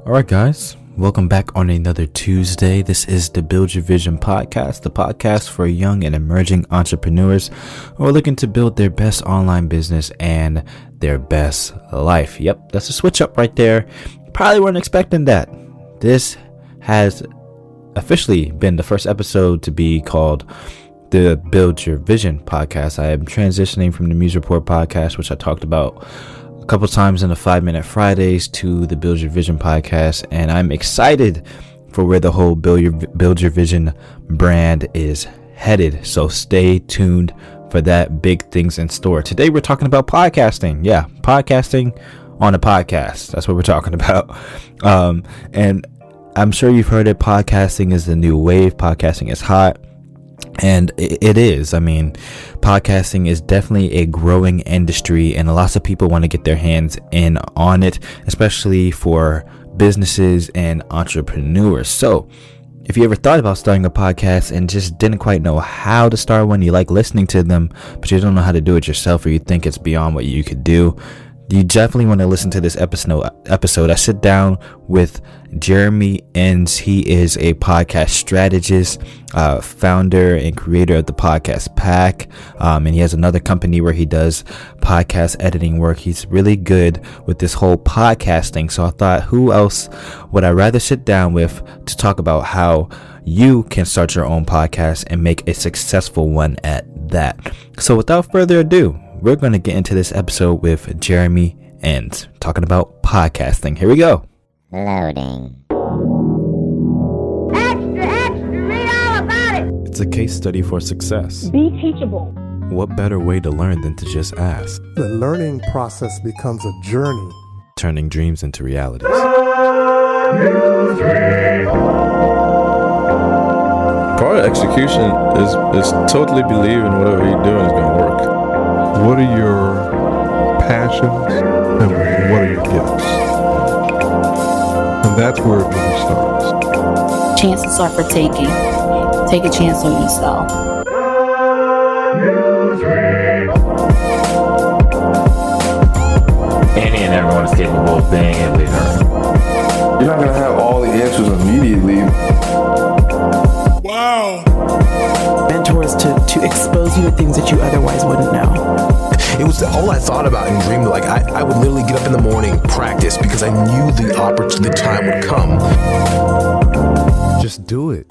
All right, guys, welcome back on another Tuesday. This is the Build Your Vision podcast, the podcast for young and emerging entrepreneurs who are looking to build their best online business and their best life. Yep, that's a switch up right there. Probably weren't expecting that. This has officially been the first episode to be called the Build Your Vision podcast. I am transitioning from the Muse Report podcast, which I talked about a couple times in the 5-Minute Fridays, to the Build Your Vision podcast, and I'm excited for where the whole Build Your Vision brand is headed. So stay tuned for that. Big things in store. Today we're talking about podcasting. Yeah, podcasting on a podcast. That's what we're talking about. And I'm sure you've heard it. Podcasting is the new wave. Podcasting is hot. And it is. I mean, podcasting is definitely a growing industry, and lots of people want to get their hands in on it, especially for businesses and entrepreneurs. So if you ever thought about starting a podcast and just didn't quite know how to start one, you like listening to them, but you don't know how to do it yourself, or you think it's beyond what you could do, you definitely want to listen to this episode. I sit down with Jeremy Enns. He is a podcast strategist, founder and creator of the Podcast Pack. And he has another company where he does podcast editing work. He's really good with this whole podcasting. So I thought, who else would I rather sit down with to talk about how you can start your own podcast and make a successful one at that. So without further ado, we're going to get into this episode with Jeremy Enns, talking about podcasting. Here we go. Loading. Extra, read all about it. It's a case study for success. Be teachable. What better way to learn than to just ask? The learning process becomes a journey. Turning dreams into realities. Part of execution is totally believing whatever you're doing is going to work. What are your passions and what are your gifts? And that's where it really starts. Chances are for taking. Take a chance on yourself. Any and everyone is capable of being a leader. You're not going to have all the answers immediately. Wow. Mentors to expose you to things that you otherwise wouldn't know. It was all I thought about and dreamed. Like I would literally get up in the morning, practice, because I knew the time would come. Just do it.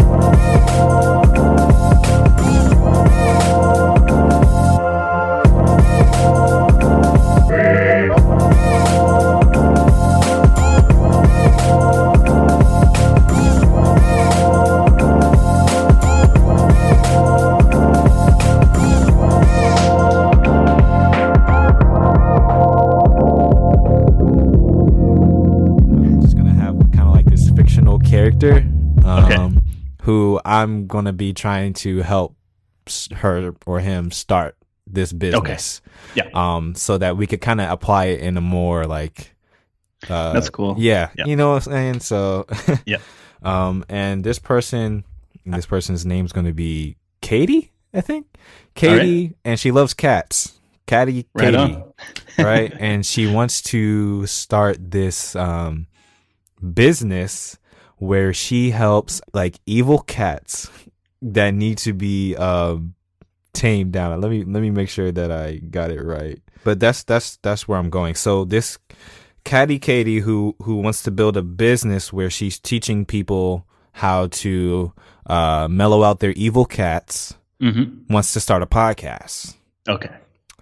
Character, who I'm gonna be trying to help her or him start this business. Okay. Yeah. So that we could kind of apply it in a more like. That's cool. Yeah. You know what I'm saying? So. Yeah. And this person's name's gonna be Katie, I think. Katie, right. And she loves cats. Katie. Right. And she wants to start this business where she helps like evil cats that need to be tamed down. Let me make sure that I got it right. But that's where I'm going. So this Katie who wants to build a business where she's teaching people how to mellow out their evil cats, wants to start a podcast. Okay.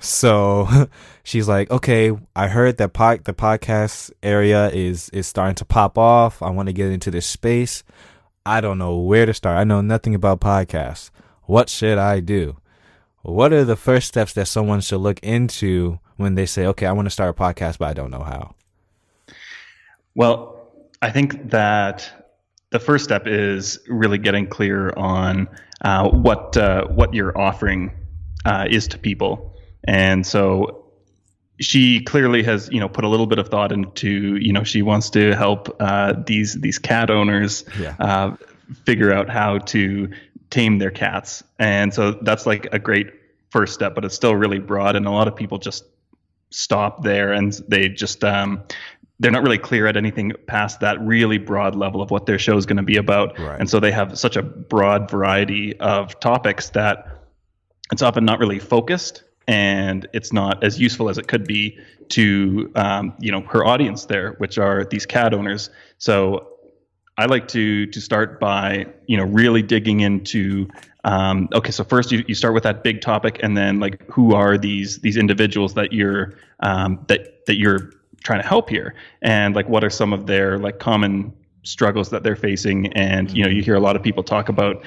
So she's like, okay, I heard that the podcast area is starting to pop off. I want to get into this space. I don't know where to start. I know nothing about podcasts. What should I do? What are the first steps that someone should look into when they say, okay, I want to start a podcast, but I don't know how? Well, I think that the first step is really getting clear on what your offering is to people. And so she clearly has, put a little bit of thought into, she wants to help these cat owners figure out how to tame their cats. And so that's like a great first step, but it's still really broad. And a lot of people just stop there and they just they're not really clear at anything past that really broad level of what their show is going to be about. Right. And so they have such a broad variety of topics that it's often not really focused, and it's not as useful as it could be to, her audience there, which are these cat owners. So I like to start by, really digging into, so first you start with that big topic, and then like, who are these individuals that you're, that you're trying to help here, and like, what are some of their like common struggles that they're facing. And you hear a lot of people talk about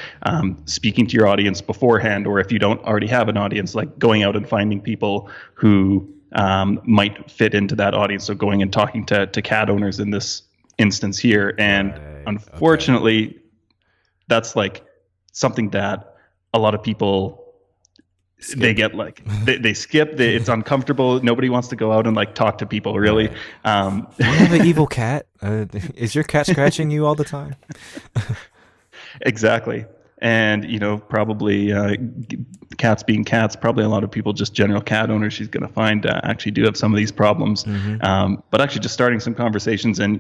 speaking to your audience beforehand, or if you don't already have an audience, like going out and finding people who might fit into that audience. So going and talking to cat owners in this instance here. And unfortunately, that's like something that a lot of people they get like they skip. It's uncomfortable. Nobody wants to go out and like talk to people, really. You have an evil cat. Is your cat scratching you all the time? Exactly. And probably cats being cats, probably a lot of people, just general cat owners, she's going to find actually do have some of these problems. But actually just starting some conversations, and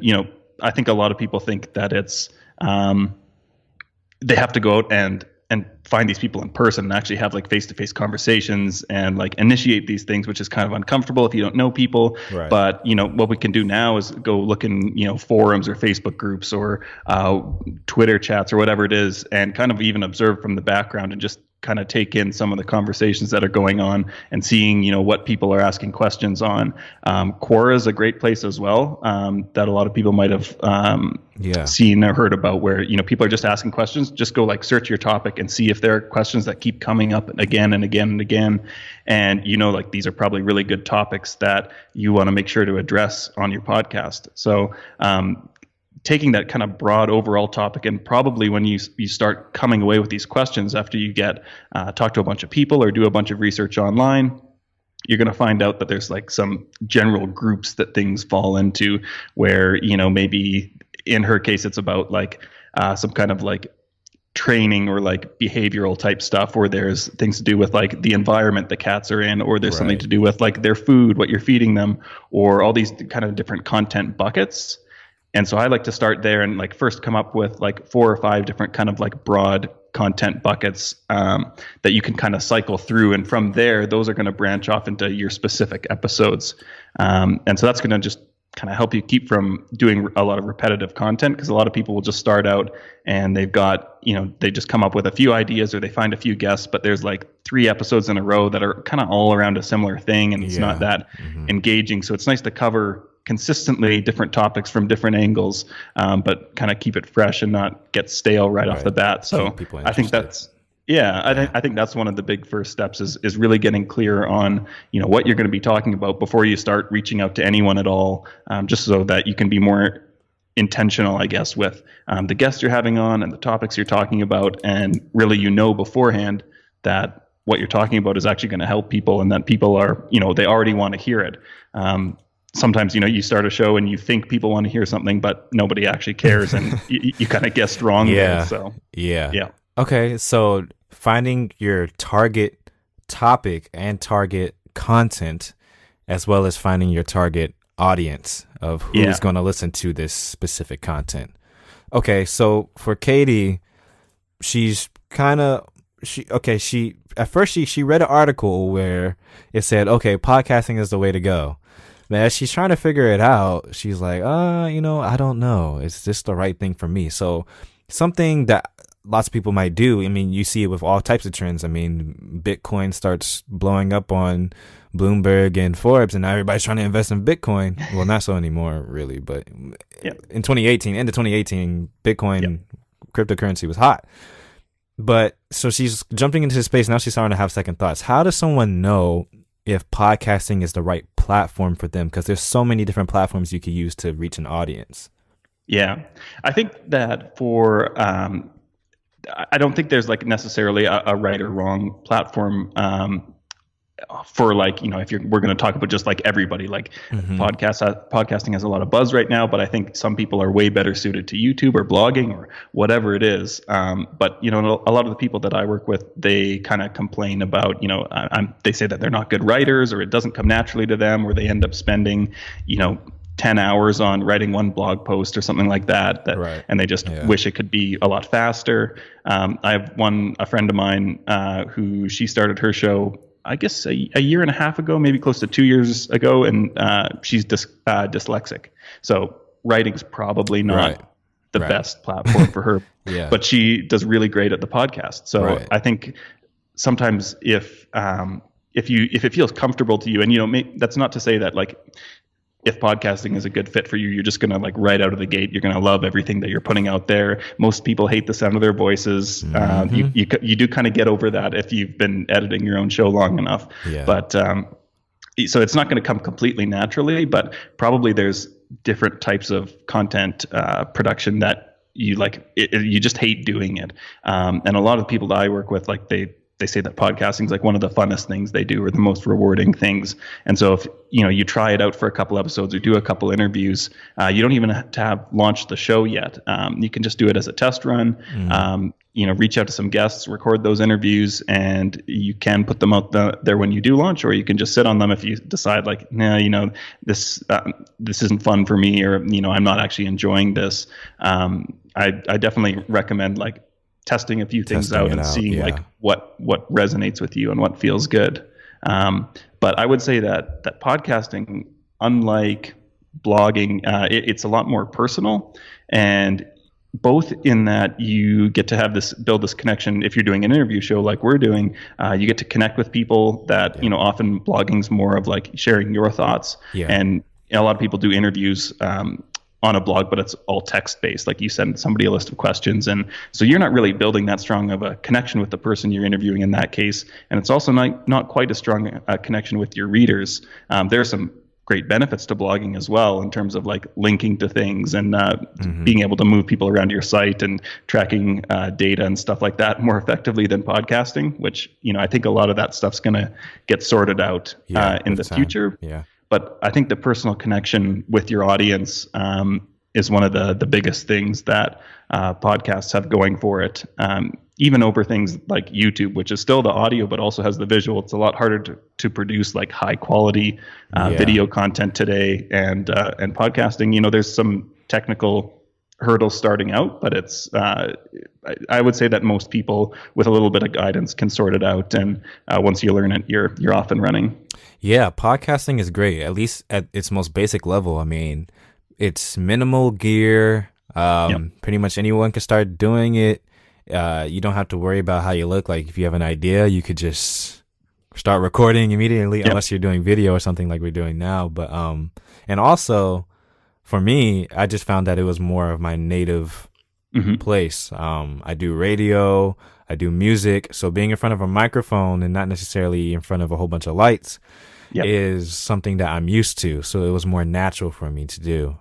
I think a lot of people think that it's they have to go out and find these people in person and actually have like face-to-face conversations and like initiate these things, which is kind of uncomfortable if you don't know people. Right. But what we can do now is go look in forums or Facebook groups or Twitter chats or whatever it is, and kind of even observe from the background and just kind of take in some of the conversations that are going on and seeing what people are asking questions on. Quora is a great place as well, that a lot of people might have seen or heard about, where people are just asking questions. Just go like search your topic and see if there are questions that keep coming up again and again and again, and like these are probably really good topics that you want to make sure to address on your podcast. So taking that kind of broad overall topic, and probably when you start coming away with these questions after you get talk to a bunch of people or do a bunch of research online, you're going to find out that there's like some general groups that things fall into, where maybe in her case it's about like some kind of like training or like behavioral type stuff, or there's things to do with like the environment the cats are in, or there's something to do with like their food, what you're feeding them, or all these kind of different content buckets. And so I like to start there and like first come up with like 4 or 5 different kind of like broad content buckets that you can kind of cycle through. And from there, those are going to branch off into your specific episodes. And so that's going to just kind of help you keep from doing a lot of repetitive content, because a lot of people will just start out and they've got, they just come up with a few ideas or they find a few guests, but there's like 3 episodes in a row that are kind of all around a similar thing, and it's not that engaging. So it's nice to cover consistently different topics from different angles, but kind of keep it fresh and not get stale right off the bat. So I think that's, I think that's one of the big first steps is really getting clear on, what you're going to be talking about before you start reaching out to anyone at all, just so that you can be more intentional, I guess, with the guests you're having on and the topics you're talking about. And really, beforehand that what you're talking about is actually going to help people, and that people are, they already want to hear it. Sometimes, you start a show and you think people want to hear something, but nobody actually cares, and you kind of guessed wrong. Yeah. So yeah. Okay, so finding your target topic and target content, as well as finding your target audience of who's going to listen to this specific content. Okay, so for Katie, she at first she read an article where it said, okay, podcasting is the way to go. But as she's trying to figure it out, she's like, I don't know. Is this the right thing for me? So something that lots of people might do, you see it with all types of trends. Bitcoin starts blowing up on Bloomberg and Forbes, and now everybody's trying to invest in Bitcoin. Well, not so anymore, really. But in 2018, end of 2018, Bitcoin cryptocurrency was hot. But so she's jumping into this space. Now she's starting to have second thoughts. How does someone know if podcasting is the right platform for them? Because there's so many different platforms you could use to reach an audience. Yeah. I think that for, I don't think there's like necessarily a right or wrong platform for like, if we're going to talk about just like everybody, like podcasting has a lot of buzz right now, but I think some people are way better suited to YouTube or blogging or whatever it is. But a lot of the people that I work with, they kind of complain about, they say that they're not good writers, or it doesn't come naturally to them, or they end up spending, 10 hours on writing one blog post or something like that, Right. and they just wish it could be a lot faster. I have a friend of mine who she started her show, I guess a year and a half ago, maybe close to 2 years ago, and she's dyslexic. So writing's probably not the best platform for her, but she does really great at the podcast. So I think sometimes if it feels comfortable to you, and that's not to say that like if podcasting is a good fit for you, you're just going to like right out of the gate, you're going to love everything that you're putting out there. Most people hate the sound of their voices. You do kind of get over that if you've been editing your own show long enough. But so it's not going to come completely naturally, but probably there's different types of content production that you like. You just hate doing it. And a lot of people that I work with, like they say that podcasting is like one of the funnest things they do, or the most rewarding things. And so if you try it out for a couple episodes or do a couple interviews, you don't even have to have launched the show yet. You can just do it as a test run. Reach out to some guests, record those interviews, and you can put them out there when you do launch, or you can just sit on them if you decide like, nah, this isn't fun for me, or I'm not actually enjoying this. I definitely recommend like testing a few things out and seeing like what resonates with you and what feels good. But I would say that podcasting, unlike blogging, it's a lot more personal, and both in that you get to have build this connection. If you're doing an interview show like we're doing, you get to connect with people that, often blogging's more of like sharing your thoughts. And a lot of people do interviews on a blog, but it's all text-based. Like you send somebody a list of questions, and so you're not really building that strong of a connection with the person you're interviewing in that case. And it's also not quite as strong a connection with your readers. There are some great benefits to blogging as well, in terms of like linking to things and being able to move people around your site and tracking data and stuff like that more effectively than podcasting, which, I think a lot of that stuff's going to get sorted out in the future. But I think the personal connection with your audience is one of the biggest things that podcasts have going for it. Even over things like YouTube, which is still the audio, but also has the visual. It's a lot harder to produce like high quality video content today. And podcasting, there's some technical hurdles starting out, but it's I would say that most people with a little bit of guidance can sort it out. And once you learn it, you're off and running. Yeah, podcasting is great, at least at its most basic level. I mean, it's minimal gear. Pretty much anyone can start doing it. You don't have to worry about how you look. Like if you have an idea, you could just start recording immediately, unless you're doing video or something like we're doing now. But and also for me, I just found that it was more of my native place. I do radio, I do music, so being in front of a microphone and not necessarily in front of a whole bunch of lights is something that I'm used to. So it was more natural for me to do.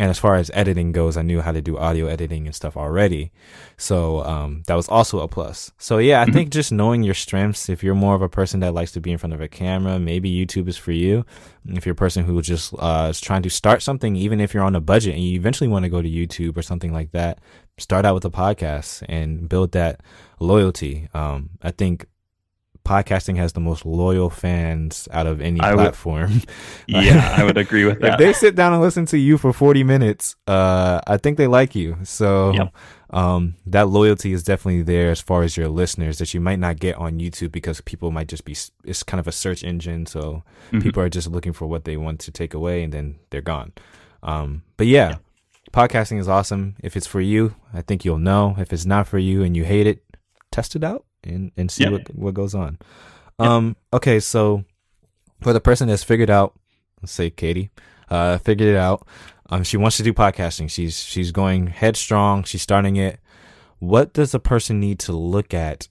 And as far as editing goes, I knew how to do audio editing and stuff already. So that was also a plus. So yeah, I think just knowing your strengths, if you're more of a person that likes to be in front of a camera, maybe YouTube is for you. If you're a person who just is trying to start something, even if you're on a budget and you eventually want to go to YouTube or something like that, start out with a podcast and build that loyalty. I think podcasting has the most loyal fans out of any platform. I would agree with that. If they sit down and listen to you for 40 minutes, I think they like you. So that loyalty is definitely there as far as your listeners that you might not get on YouTube, because people might just be, it's kind of a search engine. So people are just looking for what they want to take away and then they're gone. But podcasting is awesome. If it's for you, I think you'll know. If it's not for you and you hate it, test it out and see what goes on. Okay, so for the person that's figured out, let's say Katie, figured it out, she wants to do podcasting. She's going headstrong. She's starting it. What does a person need to look at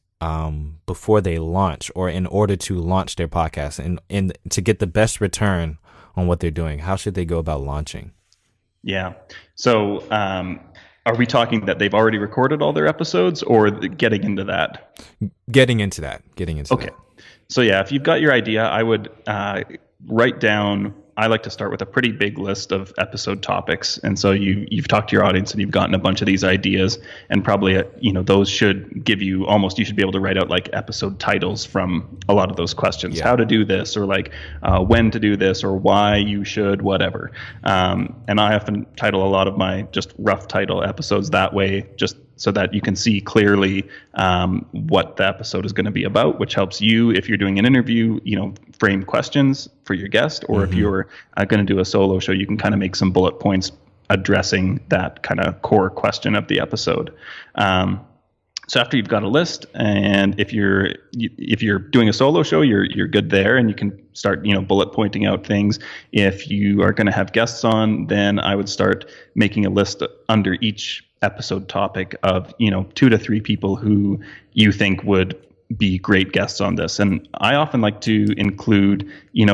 before they launch, or in order to launch their podcast and to get the best return on what they're doing? How should they go about launching? Yeah. So, are we talking that they've already recorded all their episodes, or getting into that? Getting into that. Okay. So yeah, if you've got your idea, I would write down I like to start with a pretty big list of episode topics. And so you've talked to your audience and you've gotten a bunch of these ideas, and probably, those should give you you should be able to write out like episode titles from a lot of those questions, how to do this, or like when to do this, or why you should, whatever. And I often title a lot of my just rough title episodes that way, just so that you can see clearly what the episode is going to be about, which helps you, if you're doing an interview, frame questions for your guest, or if you're going to do a solo show, you can kind of make some bullet points addressing that kind of core question of the episode. So after you've got a list, and if you're doing a solo show, you're good there, and you can start bullet pointing out things. If you are going to have guests on, then I would start making a list under each episode topic of 2 to 3 people who you think would be great guests on this. And I often like to include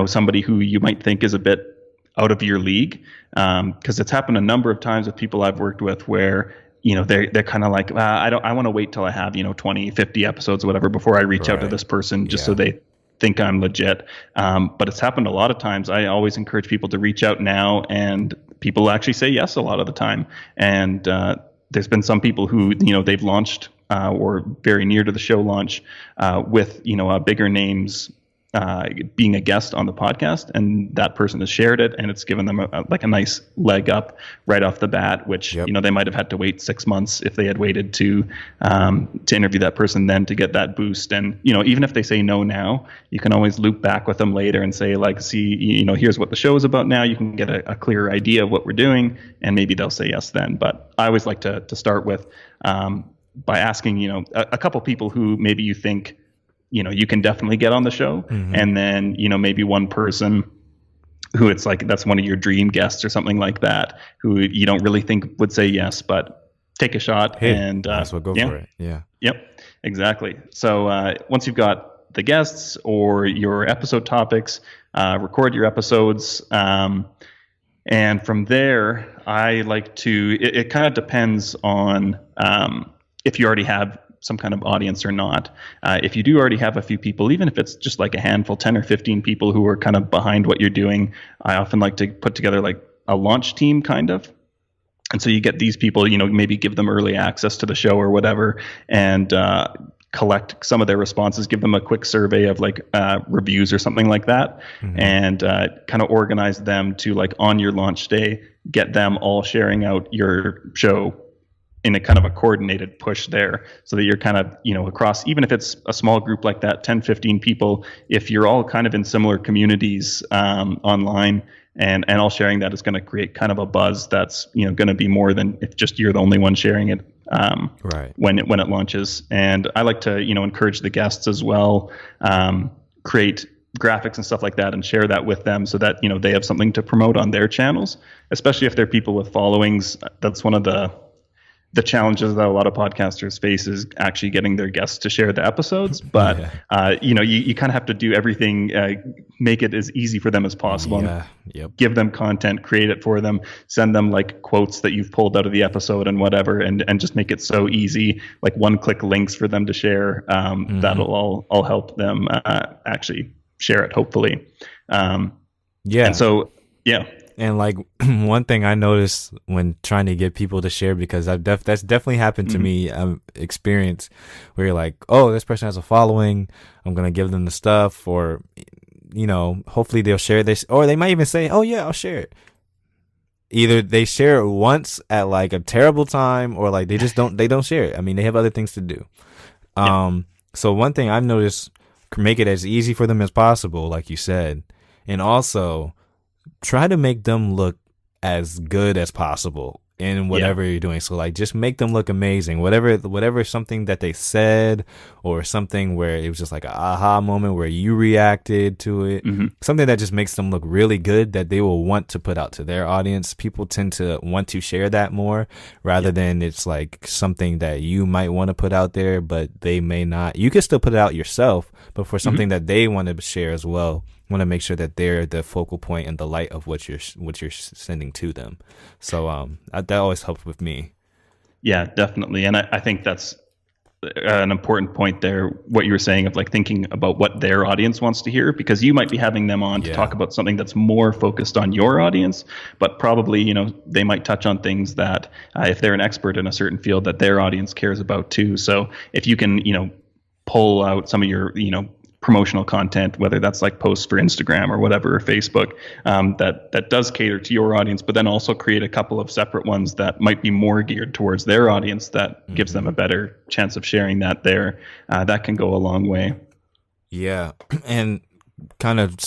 somebody who you might think is a bit out of your league, because it's happened a number of times with people I've worked with where they're kind of like, I want to wait till I have 20, 50 episodes or whatever before I reach out to this person, just so they think I'm legit. But it's happened a lot of times. I always encourage people to reach out now, and people actually say yes a lot of the time. And there's been some people who they've launched or very near to the show launch with bigger names being a guest on the podcast, and that person has shared it, and it's given them a nice leg up right off the bat, which they might have had to wait 6 months if they had waited to interview that person then to get that boost. And even if they say no now, you can always loop back with them later and say see, here's what the show is about now. You can get a clearer idea of what we're doing, and maybe they'll say yes then. But I always like to start with by asking a couple people who maybe you think you can definitely get on the show. And then, maybe one person who it's like, that's one of your dream guests or something like that, who you don't really think would say yes, but take a shot. And might as well go for it. Yeah. Yep, exactly. So once you've got the guests or your episode topics, record your episodes. And from there, I like to, it kind of depends on if you already have some kind of audience or not. If you do already have a few people, even if it's just like a handful, 10 or 15 people who are kind of behind what you're doing, I often like to put together like a launch team kind of. And so you get these people, maybe give them early access to the show or whatever, and collect some of their responses, give them a quick survey of like reviews or something like that, and kind of organize them to like on your launch day, get them all sharing out your show in a kind of a coordinated push there, so that you're kind of, across, even if it's a small group like that, 10, 15 people, if you're all kind of in similar communities online and all sharing that, is going to create kind of a buzz that's, going to be more than if just you're the only one sharing it when it launches. And I like to, encourage the guests as well, create graphics and stuff like that and share that with them so that, they have something to promote on their channels, especially if they're people with followings. That's one of the challenges that a lot of podcasters face, is actually getting their guests to share the episodes. But, you kind of have to do everything, make it as easy for them as possible. Give them content, create it for them, send them like quotes that you've pulled out of the episode and whatever, and just make it so easy, like one-click links for them to share. That'll all help them actually share it, hopefully. And so, And like one thing I noticed when trying to get people to share, because that's definitely happened to me, experience where you're like, oh, this person has a following, I'm going to give them the stuff, or, hopefully they'll share this, or they might even say, oh yeah, I'll share it. Either they share it once at like a terrible time, or like they don't share it. I mean, they have other things to do. So one thing I've noticed, make it as easy for them as possible, like you said, and also try to make them look as good as possible in whatever you're doing. So like, just make them look amazing. Whatever something that they said, or something where it was just like an aha moment where you reacted to it, something that just makes them look really good, that they will want to put out to their audience. People tend to want to share that more, rather than it's like something that you might want to put out there, but they may not. You can still put it out yourself, but for something that they want to share as well, want to make sure that they're the focal point and the light of what you're sending to them. So that always helps with me. Yeah, definitely. And I think that's an important point there, what you were saying of like thinking about what their audience wants to hear, because you might be having them on to talk about something that's more focused on your audience, but probably, you know, they might touch on things that if they're an expert in a certain field that their audience cares about too. So if you can, you know, pull out some of your, you know, promotional content, whether that's like posts for Instagram or whatever, or Facebook, that does cater to your audience, but then also create a couple of separate ones that might be more geared towards their audience that gives them a better chance of sharing that there. That can go a long way. Yeah. And kind of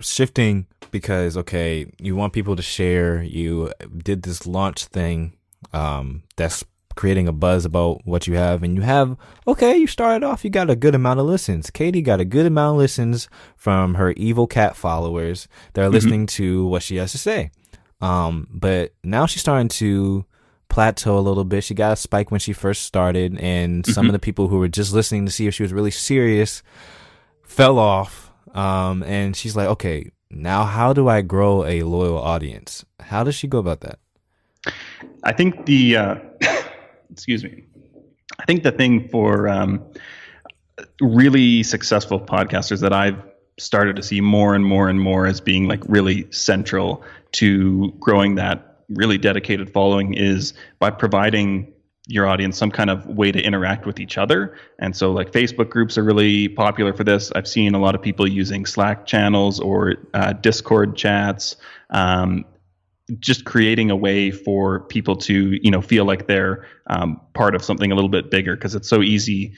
shifting because, okay, you want people to share, you did this launch thing that's creating a buzz about what you have, and you started off, you got a good amount of listens. Katie got a good amount of listens from her evil cat followers that are listening to what she has to say. But now she's starting to plateau a little bit. She got a spike when she first started, and some of the people who were just listening to see if she was really serious fell off. And she's like, okay, now how do I grow a loyal audience? How does she go about that? I think excuse me. I think the thing for really successful podcasters that I've started to see more and more and more as being like really central to growing that really dedicated following is by providing your audience some kind of way to interact with each other. And so like Facebook groups are really popular for this. I've seen a lot of people using Slack channels or Discord chats, just creating a way for people to, you know, feel like they're part of something a little bit bigger, because it's so easy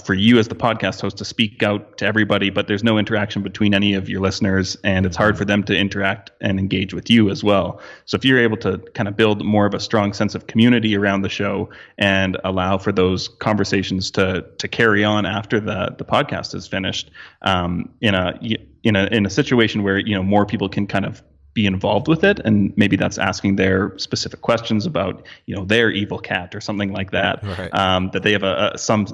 for you as the podcast host to speak out to everybody, but there's no interaction between any of your listeners, and it's hard for them to interact and engage with you as well. So if you're able to kind of build more of a strong sense of community around the show and allow for those conversations to carry on after the podcast is finished, in a situation where, you know, more people can kind of be involved with it, and maybe that's asking their specific questions about, you know, their evil cat or something like that, that they have some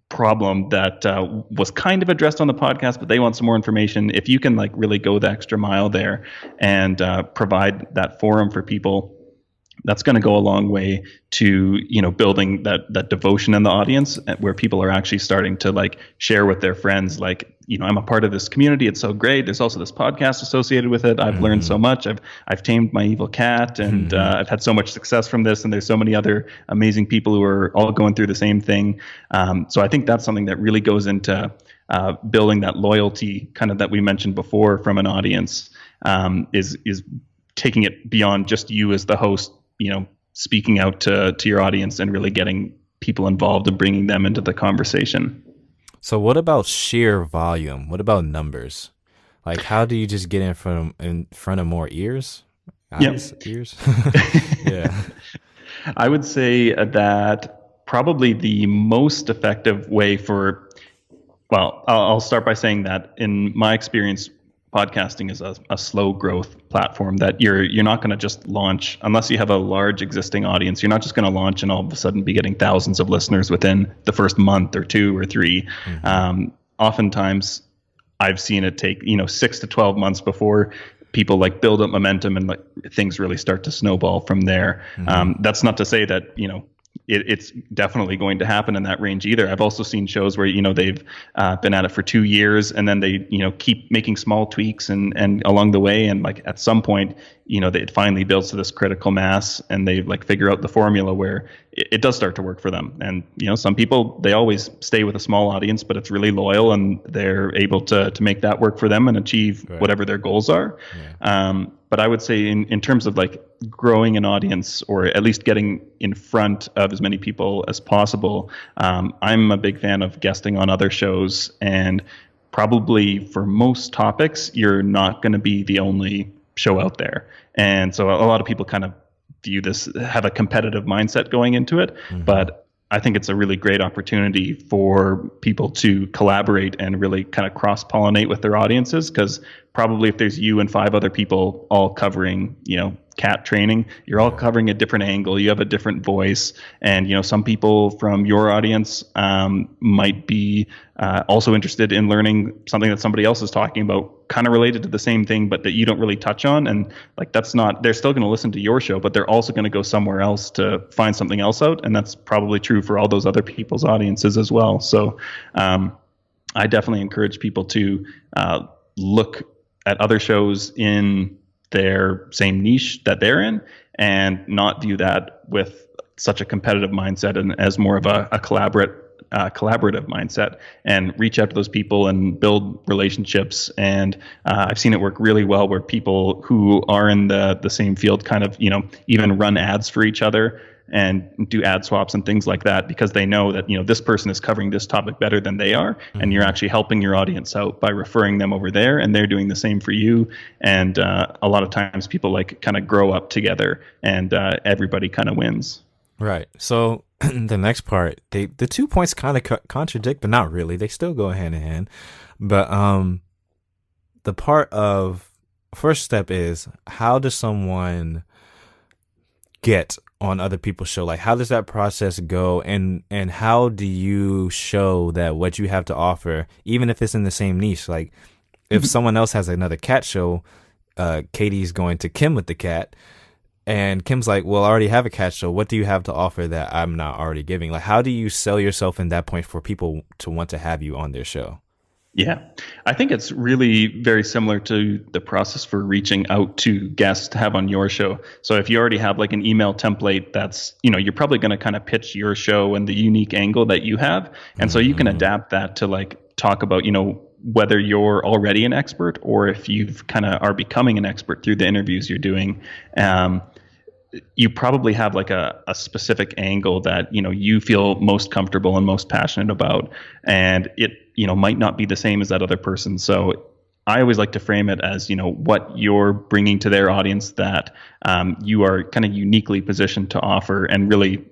problem that was kind of addressed on the podcast, but they want some more information. If you can like really go the extra mile there and provide that forum for people, that's going to go a long way to, you know, building that devotion in the audience, where people are actually starting to like share with their friends, like, you know, I'm a part of this community. It's so great. There's also this podcast associated with it. I've learned so much. I've tamed my evil cat, and I've had so much success from this. And there's so many other amazing people who are all going through the same thing. So I think that's something that really goes into building that loyalty, kind of that we mentioned before from an audience, is taking it beyond just you as the host, you know, speaking out to your audience and really getting people involved and bringing them into the conversation. So what about sheer volume? What about numbers? Like, how do you just get in front of more ears? Eyes, ears? Yeah. I would say that probably the most effective way for, well, I'll start by saying that in my experience, podcasting is a slow growth platform that you're not going to just launch unless you have a large existing audience. You're not just going to launch and all of a sudden be getting thousands of listeners within the first month or 2 or 3. Oftentimes I've seen it take, you know, 6 to 12 months before people like build up momentum and like things really start to snowball from there. That's not to say that, you know, it's definitely going to happen in that range either. I've also seen shows where, you know, they've been at it for 2 years, and then they, you know, keep making small tweaks and along the way, and like at some point, you know, it finally builds to this critical mass, and they like figure out the formula where it does start to work for them. And, you know, some people, they always stay with a small audience, but it's really loyal, and they're able to make that work for them and achieve whatever their goals are. But I would say in terms of like growing an audience, or at least getting in front of as many people as possible, I'm a big fan of guesting on other shows. And probably for most topics, you're not going to be the only show out there. And so a lot of people kind of view this, have a competitive mindset going into it. But I think it's a really great opportunity for people to collaborate and really kind of cross-pollinate with their audiences, because probably if there's you and 5 other people all covering, cat training, you're all covering a different angle. You have a different voice, and some people from your audience might be also interested in learning something that somebody else is talking about, kind of related to the same thing, but that you don't really touch on. And like they're still going to listen to your show, but they're also going to go somewhere else to find something else out, and that's probably true for all those other people's audiences as well. So I definitely encourage people to look at other shows in their same niche that they're in, and not view that with such a competitive mindset and as more of a collaborative mindset, and reach out to those people and build relationships. And I've seen it work really well where people who are in the same field kind of, even run ads for each other and do ad swaps and things like that, because they know that, this person is covering this topic better than they are. Mm-hmm. And you're actually helping your audience out by referring them over there, and they're doing the same for you. And a lot of times people kind of grow up together, and everybody kind of wins. Right. So the next part, the 2 points kind of contradict, but not really. They still go hand in hand. But the part of first step is, how does someone get on other people's show? Like, how does that process go, and how do you show that what you have to offer, even if it's in the same niche? Like, if someone else has another cat show, Katie's going to Kim with the cat, and Kim's like, well, I already have a cat show. What do you have to offer that I'm not already giving? Like, how do you sell yourself in that point for people to want to have you on their show? Yeah, I think it's really very similar to the process for reaching out to guests to have on your show. So if you already have like an email template, that's, you're probably going to kind of pitch your show and the unique angle that you have. And so you can adapt that to like talk about, whether you're already an expert or if you've kind of are becoming an expert through the interviews you're doing. You probably have like a specific angle that, you feel most comfortable and most passionate about, and it, might not be the same as that other person. So I always like to frame it as, what you're bringing to their audience that you are kind of uniquely positioned to offer, and really,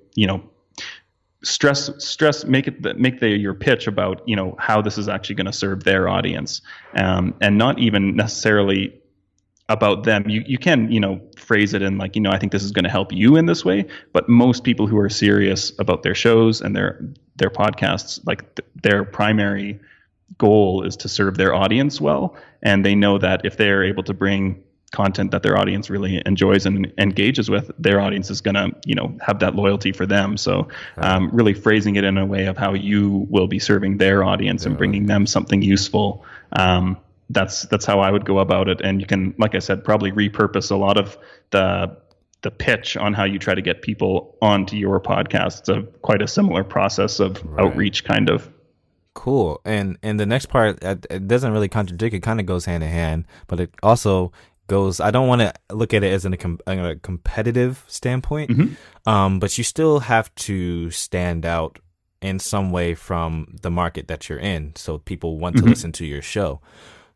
make your pitch about, how this is actually going to serve their audience, and not even necessarily about them. You can, phrase it in like, I think this is going to help you in this way, but most people who are serious about their shows and their podcasts, like their primary goal is to serve their audience well. And they know that if they're able to bring content that their audience really enjoys and engages with, their audience is going to, have that loyalty for them. So really phrasing it in a way of how you will be serving their audience and bringing them something useful. That's how I would go about it. And you can, like I said, probably repurpose a lot of the pitch on how you try to get people onto your podcast. It's quite a similar process of outreach kind of. Cool. And the next part, it doesn't really contradict. It kind of goes hand in hand, but it also goes, I don't want to look at it as a competitive standpoint, but you still have to stand out in some way from the market that you're in, so people want to listen to your show.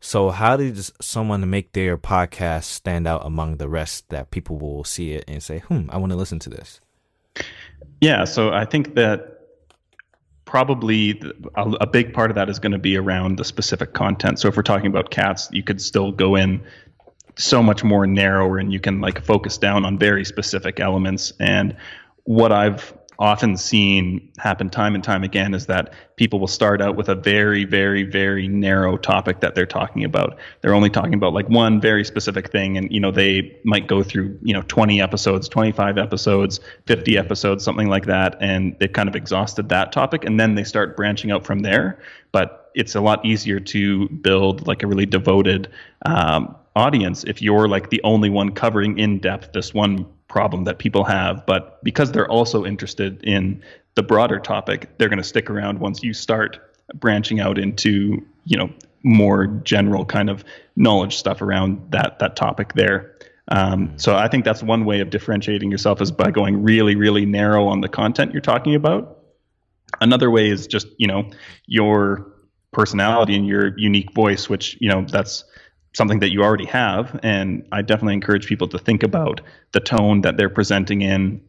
So how does someone make their podcast stand out among the rest, that people will see it and say, I want to listen to this? Yeah, so I think that probably a big part of that is going to be around the specific content. So if we're talking about cats, you could still go in so much more narrower, and you can like focus down on very specific elements. And what I've often seen happen time and time again is that people will start out with a very, very, very narrow topic that they're talking about. They're only talking about like one very specific thing, and they might go through 20 episodes, 25 episodes, 50 episodes, something like that, and they've kind of exhausted that topic, and then they start branching out from there. But it's a lot easier to build like a really devoted audience if you're like the only one covering in depth this one problem that people have. But because they're also interested in the broader topic, they're going to stick around once you start branching out into more general kind of knowledge stuff around that topic there. So I think that's one way of differentiating yourself, is by going really, really narrow on the content you're talking about. Another way is just your personality and your unique voice, which that's something that you already have. And I definitely encourage people to think about the tone that they're presenting in,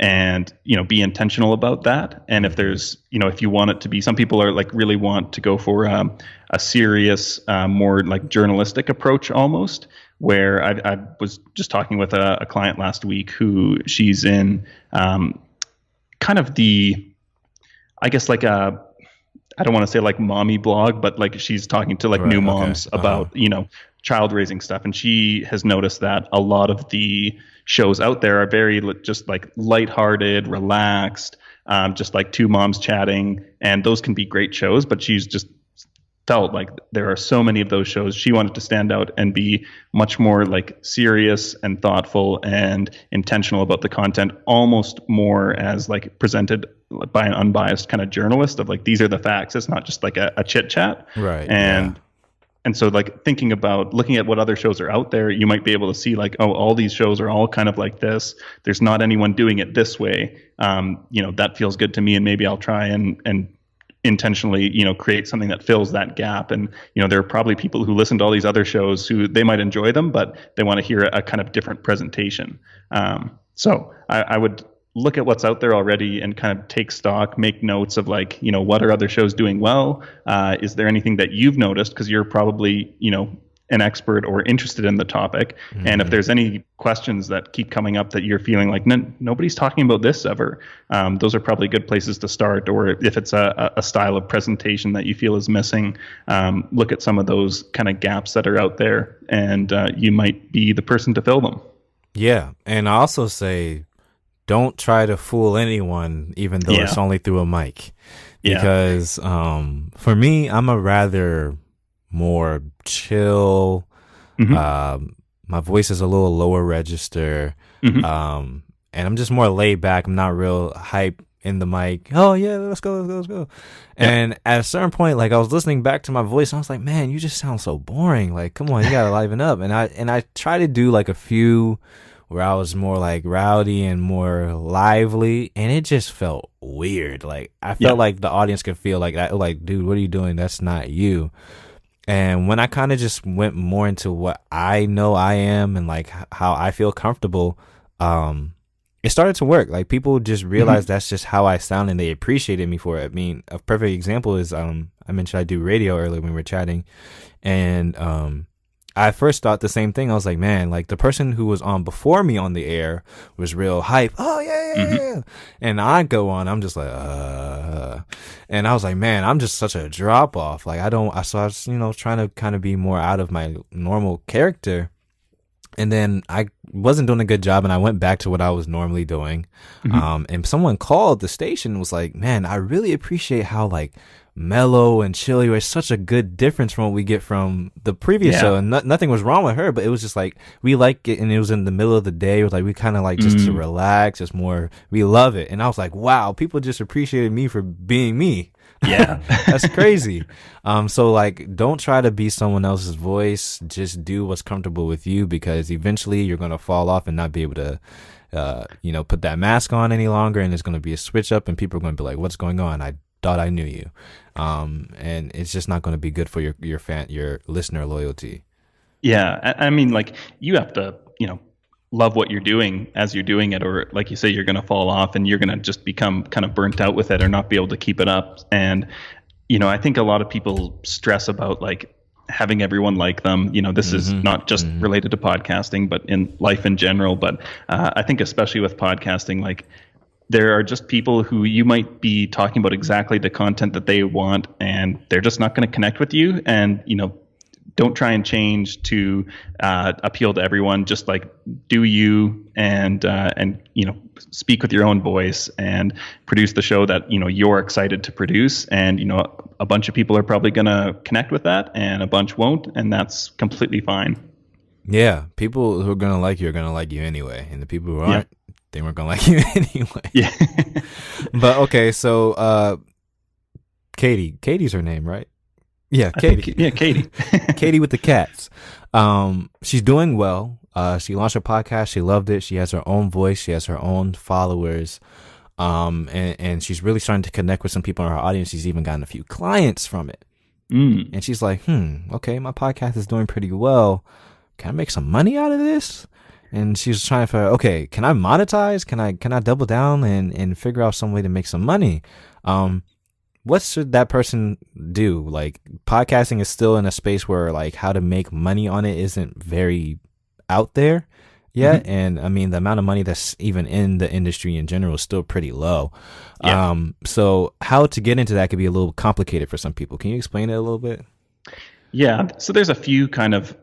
and be intentional about that. And if there's if you want it to be, some people are like really want to go for a serious, more like journalistic approach almost, where I was just talking with a client last week who she's in kind of I guess like I don't want to say like mommy blog, but like she's talking to like new moms about, child raising stuff. And she has noticed that a lot of the shows out there are very just like lighthearted, relaxed, just like two moms chatting. And those can be great shows, but she's just felt like there are so many of those shows. She wanted to stand out and be much more like serious and thoughtful and intentional about the content, almost more as like presented by an unbiased kind of journalist of like, these are the facts. It's not just like a chit chat. Right. And so like thinking about looking at what other shows are out there, you might be able to see like, oh, all these shows are all kind of like this. There's not anyone doing it this way. That feels good to me. And maybe I'll try and intentionally, create something that fills that gap. And, there are probably people who listen to all these other shows who they might enjoy them, but they want to hear a kind of different presentation. So I would look at what's out there already and kind of take stock, make notes of like, what are other shows doing well? Is there anything that you've noticed? Because you're probably, an expert or interested in the topic. Mm-hmm. And if there's any questions that keep coming up that you're feeling like nobody's talking about this ever, those are probably good places to start. Or if it's a style of presentation that you feel is missing, look at some of those kind of gaps that are out there, and you might be the person to fill them. Yeah. And I also say, don't try to fool anyone, even though it's only through a mic. Because for me, I'm a rather more chill. Mm-hmm. My voice is a little lower register. Mm-hmm. And I'm just more laid back. I'm not real hype in the mic. Oh yeah, let's go. Yeah. And at a certain point, like I was listening back to my voice, and I was like, man, you just sound so boring. Like, come on, you gotta liven up. And I try to do like a few where I was more like rowdy and more lively, and it just felt weird. Like I felt like the audience could feel like that. Like, dude, what are you doing? That's not you. And when I kind of just went more into what I know I am and like how I feel comfortable, it started to work. Like people just realized that's just how I sound, and they appreciated me for it. I mean, a perfect example is I mentioned I do radio earlier when we were chatting, and I first thought the same thing. I was like, man, like the person who was on before me on the air was real hype. Oh yeah. And I go on, I'm just like, and I was like, man, I'm just such a drop off. Like so I was, trying to kind of be more out of my normal character. And then I wasn't doing a good job, and I went back to what I was normally doing. Mm-hmm. And someone called the station and was like, man, I really appreciate how like mellow and chill. It's such a good difference from what we get from the previous show. And nothing was wrong with her, but it was just like, we like it. And it was in the middle of the day. It was like, we kind of like just to relax, just more, we love it. And I was like, wow, people just appreciated me for being me. Yeah. That's crazy. So like, don't try to be someone else's voice. Just do what's comfortable with you, because eventually you're going to fall off and not be able to, put that mask on any longer. And there's going to be a switch up, and people are going to be like, what's going on? I thought I knew you. And it's just not going to be good for your listener loyalty. Yeah. I mean, like you have to, love what you're doing as you're doing it, or like you say, you're going to fall off and you're going to just become kind of burnt out with it or not be able to keep it up. And, I think a lot of people stress about like having everyone like them. This is not just related to podcasting, but in life in general. But I think especially with podcasting, like there are just people who you might be talking about exactly the content that they want, and they're just not going to connect with you. And, don't try and change to appeal to everyone. Just like do you, and speak with your own voice and produce the show that you're excited to produce. And a bunch of people are probably going to connect with that, and a bunch won't, and that's completely fine. Yeah, people who are going to like you are going to like you anyway, and the people who aren't, they weren't going to like you anyway. Yeah. But okay, so Katie's her name, right? Yeah, Katie. Katie. Katie with the cats. She's doing well. She launched her podcast. She loved it. She has her own voice. She has her own followers. And she's really starting to connect with some people in her audience. She's even gotten a few clients from it. And she's like, okay, my podcast is doing pretty well. Can I make some money out of this? and she was trying to figure, okay, can I monetize? Can I double down and figure out some way to make some money? What should that person do? Like, podcasting is still in a space where like how to make money on it isn't very out there yet. Mm-hmm. And I mean, the amount of money that's even in the industry in general is still pretty low. Yeah. So how to get into that could be a little complicated for some people. Can you explain it a little bit? Yeah. So there's a few kind of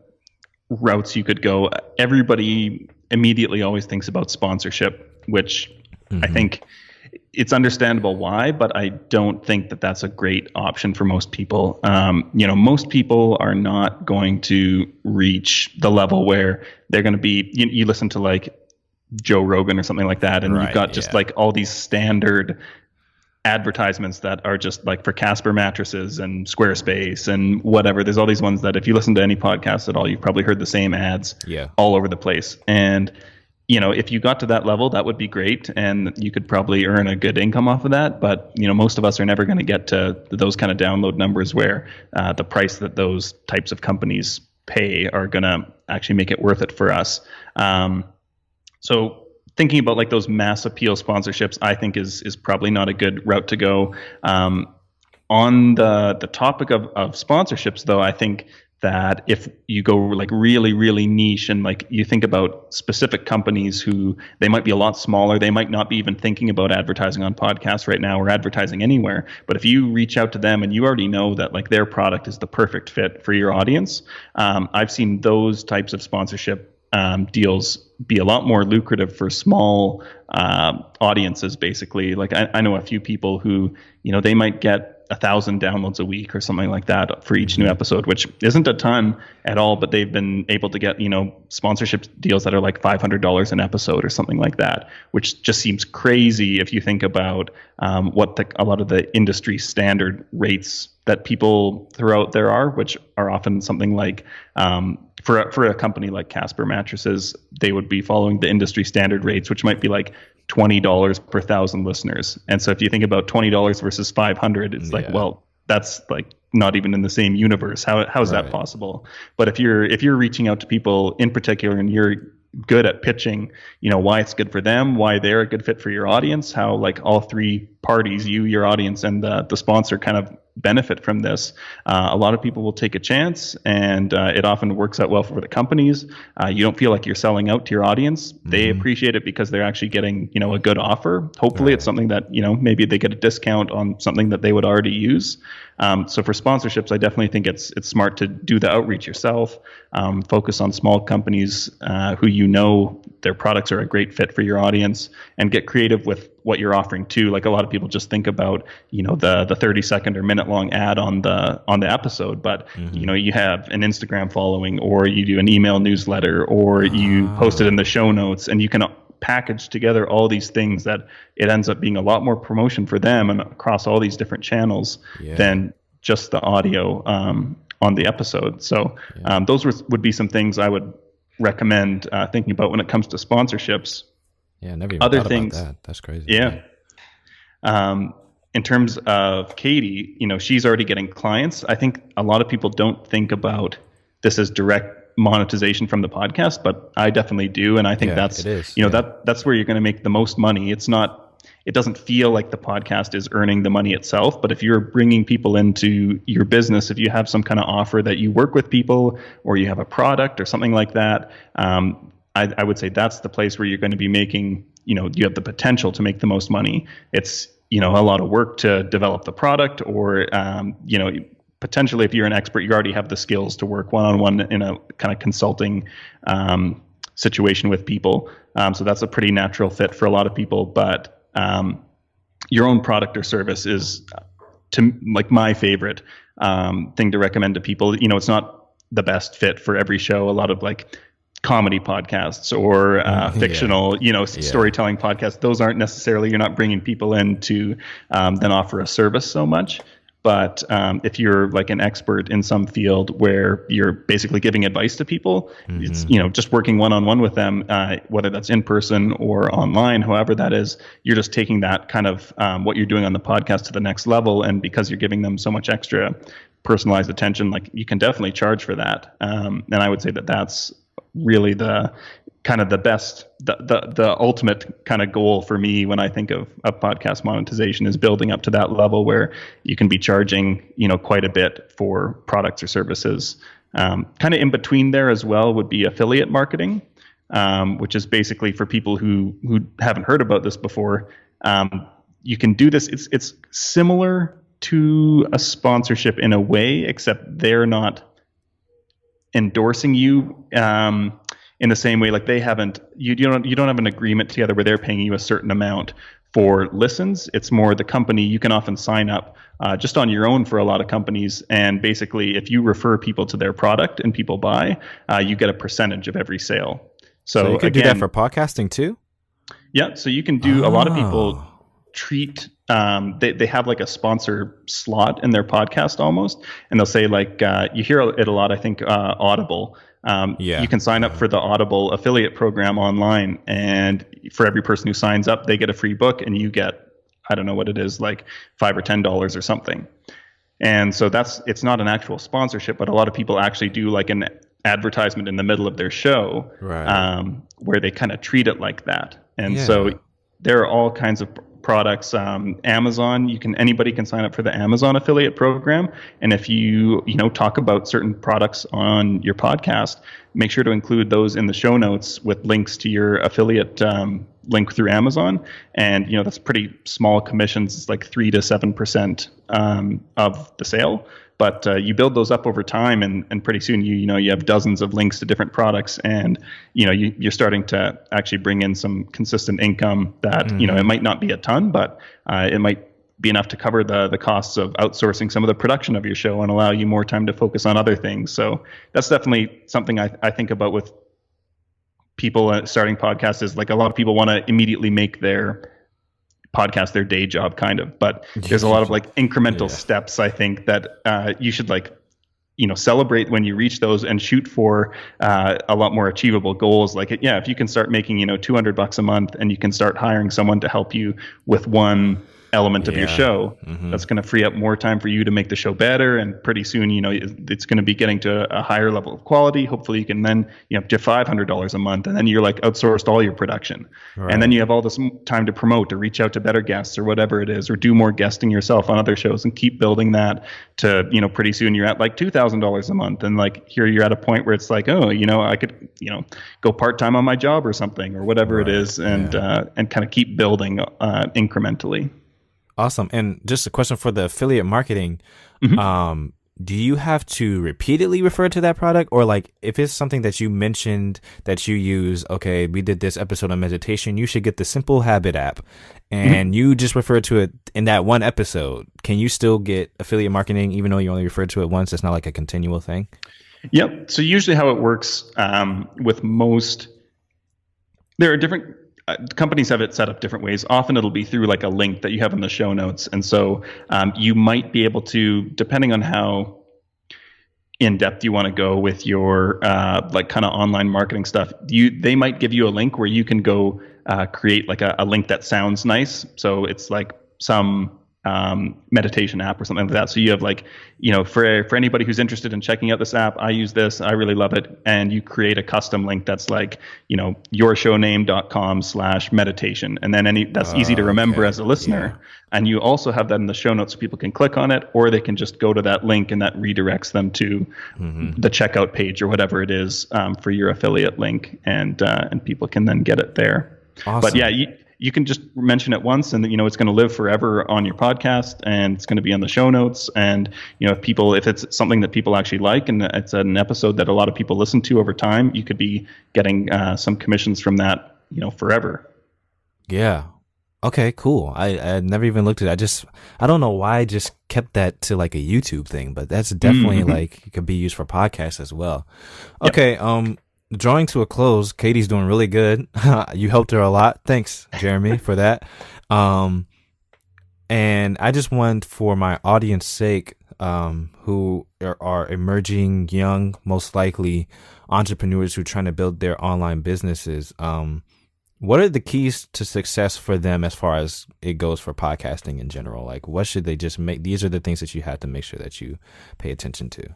routes you could go. Everybody immediately always thinks about sponsorship, which I think it's understandable why, but I don't think that that's a great option for most people. Most people are not going to reach the level where they're going to be, you listen to like Joe Rogan or something like that, and you've got just like all these standard advertisements that are just like for Casper mattresses and Squarespace and whatever. There's all these ones that if you listen to any podcast at all, you've probably heard the same ads all over the place. And if you got to that level, that would be great, and you could probably earn a good income off of that. But most of us are never going to get to those kind of download numbers where the price that those types of companies pay are going to actually make it worth it for us. So thinking about like those mass appeal sponsorships, I think is probably not a good route to go. On the topic of sponsorships, though, I think that if you go like really, really niche and like you think about specific companies who they might be a lot smaller, they might not be even thinking about advertising on podcasts right now or advertising anywhere. But if you reach out to them and you already know that like their product is the perfect fit for your audience, I've seen those types of sponsorship deals be a lot more lucrative for small audiences, basically. Like I know a few people who, they might get 1,000 downloads a week or something like that for each new episode, which isn't a ton at all, but they've been able to get, sponsorship deals that are like $500 an episode or something like that, which just seems crazy if you think about what a lot of the industry standard rates that people throw out there are, which are often something like for a company like Casper mattresses, they would be following the industry standard rates, which might be like $20 per 1,000 listeners. And so if you think about $20 versus 500, it's like, well, that's like not even in the same universe. How is that possible? But if you're reaching out to people in particular and you're good at pitching, why it's good for them, why they're a good fit for your audience, how like all three parties, you, your audience, and the sponsor kind of benefit from this, a lot of people will take a chance, and it often works out well for the companies. You don't feel like you're selling out to your audience. They appreciate it because they're actually getting a good offer. Hopefully it's something that maybe they get a discount on something that they would already use. So for sponsorships, I definitely think it's smart to do the outreach yourself. Focus on small companies who their products are a great fit for your audience, and get creative with what you're offering too. Like a lot of people just think about the 30-second or minute-long ad on the episode, but you have an Instagram following, or you do an email newsletter, or you post it in the show notes, and you can package together all these things that it ends up being a lot more promotion for them and across all these different channels than just the audio on the episode. So those would be some things I would recommend thinking about when it comes to sponsorships. Yeah, never even Other thought things, about that. That's crazy. Yeah. In terms of Katie, she's already getting clients. I think a lot of people don't think about this as direct monetization from the podcast, but I definitely do, and I think that's it is. That's where you're going to make the most money. It doesn't feel like the podcast is earning the money itself, but if you're bringing people into your business, if you have some kind of offer that you work with people, or you have a product or something like that, I would say that's the place where you're going to be making, you have the potential to make the most money. It's, a lot of work to develop the product, or, potentially if you're an expert, you already have the skills to work one-on-one in a kind of consulting situation with people. So that's a pretty natural fit for a lot of people, but your own product or service is my favorite thing to recommend to people. It's not the best fit for every show. A lot of like comedy podcasts or fictional, storytelling podcasts, those aren't necessarily, you're not bringing people in to then offer a service so much. But if you're like an expert in some field where you're basically giving advice to people, it's, just working one-on-one with them, whether that's in person or online, however that is, you're just taking that kind of what you're doing on the podcast to the next level. And because you're giving them so much extra personalized attention, like you can definitely charge for that. And I would say that that's really the kind of the ultimate kind of goal for me when I think of podcast monetization is building up to that level where you can be charging, quite a bit for products or services. Kind of in between there as well would be affiliate marketing, which is basically for people who haven't heard about this before. You can do this. It's similar to a sponsorship in a way, except they're not endorsing you in the same way. Like they haven't, you don't have an agreement together where they're paying you a certain amount for listens. It's more the company. You can often sign up just on your own for a lot of companies, and basically, if you refer people to their product and people buy, you get a percentage of every sale. So you could do that for podcasting too. Yeah, so you can do. A lot of people treat they have like a sponsor slot in their podcast almost, and they'll say like you hear it a lot. I think Audible. You can sign up for the Audible affiliate program online, and for every person who signs up, they get a free book, and you get, I don't know what it is, like $5 or $10 or something. And so it's not an actual sponsorship, but a lot of people actually do like an advertisement in the middle of their show, right. Where they kind of treat it like that. And so there are all kinds of products. Amazon, anybody can sign up for the Amazon affiliate program, and if you talk about certain products on your podcast, make sure to include those in the show notes with links to your affiliate link through Amazon. And that's pretty small commissions. It's like 3 to 7% of the sale. But you build those up over time, and pretty soon you have dozens of links to different products, and you're starting to actually bring in some consistent income that it might not be a ton, but it might be enough to cover the costs of outsourcing some of the production of your show and allow you more time to focus on other things. So that's definitely something I think about with people starting podcasts. Is like a lot of people want to immediately make their podcast their day job kind of, but there's a lot of like incremental steps I think that you should celebrate when you reach those and shoot for a lot more achievable goals. Like if you can start making $200 a month, and you can start hiring someone to help you with one element of your show, that's going to free up more time for you to make the show better, and pretty soon it's going to be getting to a higher level of quality. Hopefully you can then up to $500 a month, and then you're like outsourced all your production, and then you have all this time to promote or reach out to better guests or whatever it is, or do more guesting yourself on other shows, and keep building that to pretty soon you're at like $2,000 a month, and like here you're at a point where it's like, I could go part-time on my job or something or whatever it is, and kind of keep building incrementally. Awesome. And just a question for the affiliate marketing. Do you have to repeatedly refer to that product, or like if it's something that you mentioned that you use, okay, we did this episode on meditation, you should get the Simple Habit app, and you just refer to it in that one episode, can you still get affiliate marketing even though you only referred to it once? It's not like a continual thing? Yep. So usually how it works with most, there are different companies have it set up different ways. Often it'll be through like a link that you have in the show notes. And so you might be able to, depending on how in depth you want to go with your like kind of online marketing stuff, they might give you a link where you can go create like a link that sounds nice. So it's like some meditation app or something like that. So you have like, for anybody who's interested in checking out this app, I use this, I really love it. And you create a custom link that's like, yourshowname.com/meditation. And then that's easy to remember as a listener. And you also have that in the show notes so people can click on it, or they can just go to that link, and that redirects them to the checkout page or whatever it is for your affiliate link. And people can then get it there. Awesome. But yeah, you can just mention it once, and it's going to live forever on your podcast, and it's going to be on the show notes. And if it's something that people actually like, and it's an episode that a lot of people listen to over time, you could be getting some commissions from that, forever. Yeah. Okay, cool. I never even looked at it. I don't know why I just kept that to like a YouTube thing, but that's definitely like it could be used for podcasts as well. Okay. Drawing to a close, Katie's doing really good. You helped her a lot. Thanks, Jeremy, for that. And I just want, for my audience's sake, who are emerging young, most likely entrepreneurs who are trying to build their online businesses, what are the keys to success for them as far as it goes for podcasting in general? Like, what should they just make? These are the things that you have to make sure that you pay attention to.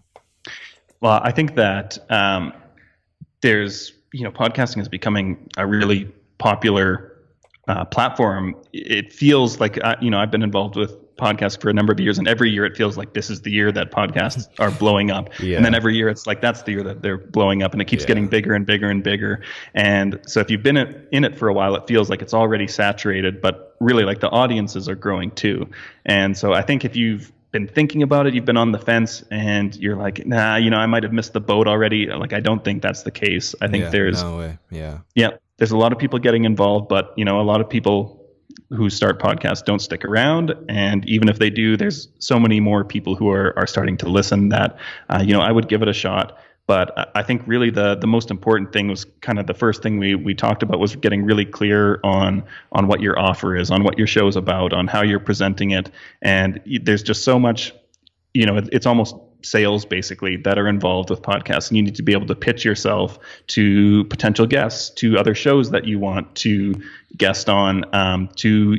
Well, I think that there's podcasting is becoming a really popular platform. It feels like, I've been involved with podcasts for a number of years, and every year it feels like this is the year that podcasts are blowing up. Yeah. And then every year it's like, that's the year that they're blowing up, and it keeps getting bigger and bigger and bigger. And so if you've been in it for a while, it feels like it's already saturated, but really like the audiences are growing too. And so I think if you've been thinking about it, you've been on the fence, and you're like, nah, I might have missed the boat already. Like, I don't think that's the case. I think there's no way. there's a lot of people getting involved, but a lot of people who start podcasts don't stick around. And even if they do, there's so many more people who are starting to listen that, I would give it a shot. But I think really the most important thing was kind of the first thing we talked about was getting really clear on what your offer is, on what your show is about, on how you're presenting it. And there's just so much, it's almost sales basically that are involved with podcasts, and you need to be able to pitch yourself to potential guests, to other shows that you want to guest on, to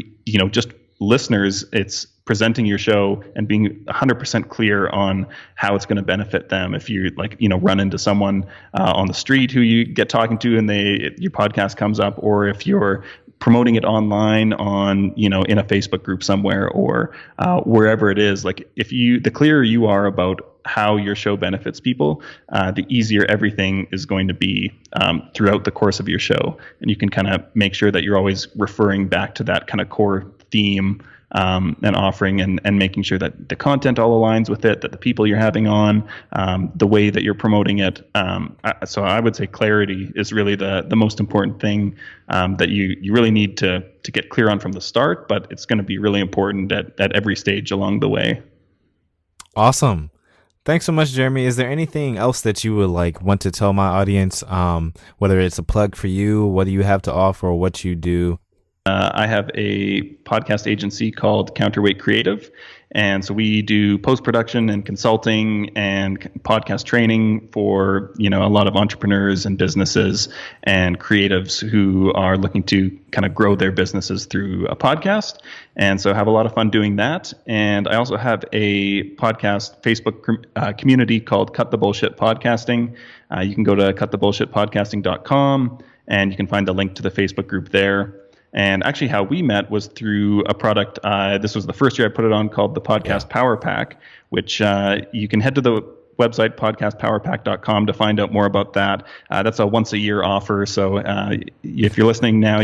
just listeners. It's presenting your show and being 100% clear on how it's going to benefit them. If you run into someone on the street who you get talking to and your podcast comes up, or if you're promoting it online on, in a Facebook group somewhere, or wherever it is, the clearer you are about how your show benefits people, the easier everything is going to be throughout the course of your show. And you can kind of make sure that you're always referring back to that kind of core theme and offering, and making sure that the content all aligns with it, that the people you're having on, the way that you're promoting it. So I would say clarity is really the most important thing that you really need to get clear on from the start, but it's going to be really important at every stage along the way. Awesome. Thanks so much, Jeremy. Is there anything else that you would want to tell my audience, whether it's a plug for you, what do you have to offer, or what you do? I have a podcast agency called Counterweight Creative. And so we do post-production and consulting and podcast training for, a lot of entrepreneurs and businesses and creatives who are looking to kind of grow their businesses through a podcast. And so I have a lot of fun doing that. And I also have a podcast Facebook community called Cut the Bullshit Podcasting. You can go to cutthebullshitpodcasting.com, and you can find the link to the Facebook group there. And actually how we met was through a product, this was the first year I put it on, called the Podcast PowerPack, which you can head to the website, podcastpowerpack.com, to find out more about that. That's a once-a-year offer. So if you're listening now,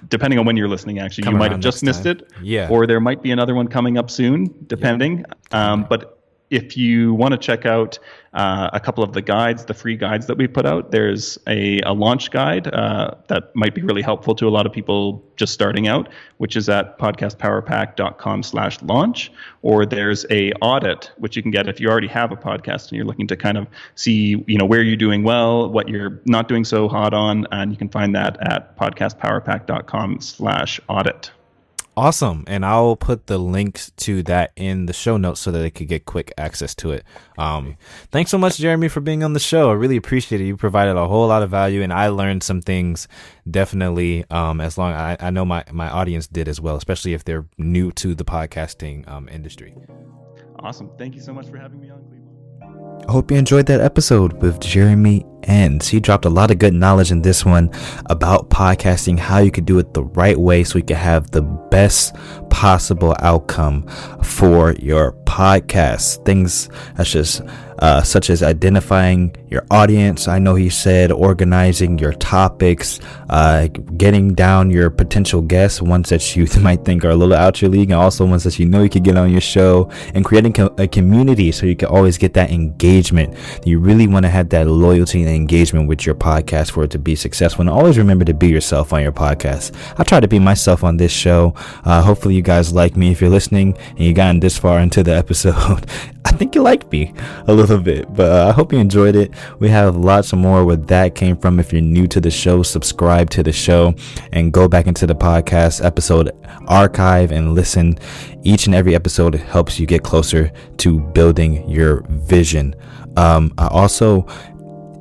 depending on when you're listening, actually, you might have just missed it. Yeah. Or there might be another one coming up soon, depending. But if you want to check out a couple of the guides, the free guides that we put out, there's a launch guide that might be really helpful to a lot of people just starting out, which is at podcastpowerpack.com/launch. Or there's a audit, which you can get if you already have a podcast and you're looking to kind of see, where you're doing well, what you're not doing so hot on, and you can find that at podcastpowerpack.com/audit. Awesome. And I'll put the links to that in the show notes so that they could get quick access to it. Thanks so much, Jeremy, for being on the show. I really appreciate it. You provided a whole lot of value, and I learned some things definitely, I know my audience did as well, especially if they're new to the podcasting industry. Awesome. Thank you so much for having me on, Clee. I hope you enjoyed that episode with Jeremy Enns. He dropped a lot of good knowledge in this one about podcasting, how you could do it the right way so you can have the best possible outcome for your podcast. Things such as identifying your audience. I know he said organizing your topics, getting down your potential guests, ones that you might think are a little out your league, and also ones that you could get on your show, and creating a community so you can always get that engagement. You really want to have that loyalty and engagement with your podcast for it to be successful. And always remember to be yourself on your podcast. I try to be myself on this show. Hopefully you guys like me. If you're listening and you gotten this far into the episode, I think you liked me a little bit, but I hope you enjoyed it. We have lots more where that came from. If you're new to the show, subscribe to the show and go back into the podcast episode archive and listen. Each and every episode helps you get closer to building your vision.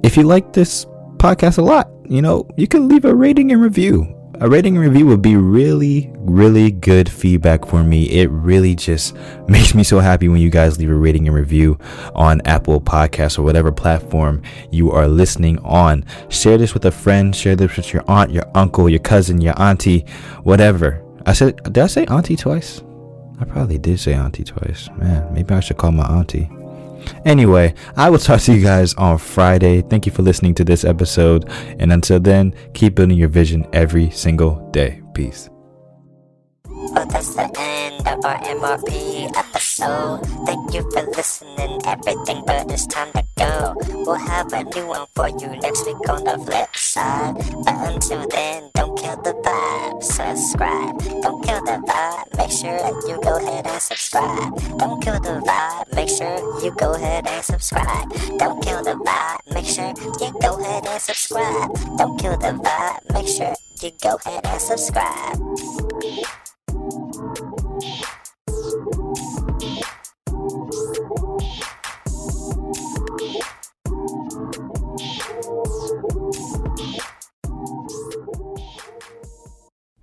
If you like this podcast a lot, you can leave a rating and review. a rating and review would be really, really good feedback for me. It really just makes me so happy when you guys leave a rating and review on Apple Podcasts or whatever platform you are listening on. Share this with a friend. Share this with your aunt, your uncle, your cousin, your auntie, whatever. Did I say auntie twice? I probably did say auntie twice. Man, maybe I should call my auntie. Anyway, I will talk to you guys on Friday. Thank you for listening to this episode. And until then, keep building your vision every single day. Peace. Oh, that's the end of our MRP episode. Thank you for listening, everything, but it's time to go. We'll have a new one for you next week on the flip side. But until then, don't kill the vibe, subscribe. Don't kill the vibe, make sure you go ahead and subscribe. Don't kill the vibe, make sure you go ahead and subscribe. Don't kill the vibe, make sure you go ahead and subscribe. Don't kill the vibe, make sure you go ahead and subscribe.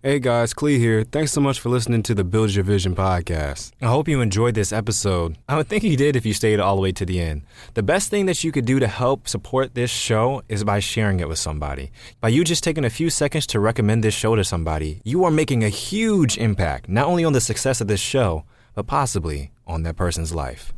Hey guys, Clee here. Thanks so much for listening to the Build Your Vision podcast. I hope you enjoyed this episode. I would think you did if you stayed all the way to the end. The best thing that you could do to help support this show is by sharing it with somebody. By you just taking a few seconds to recommend this show to somebody, you are making a huge impact, not only on the success of this show, but possibly on that person's life.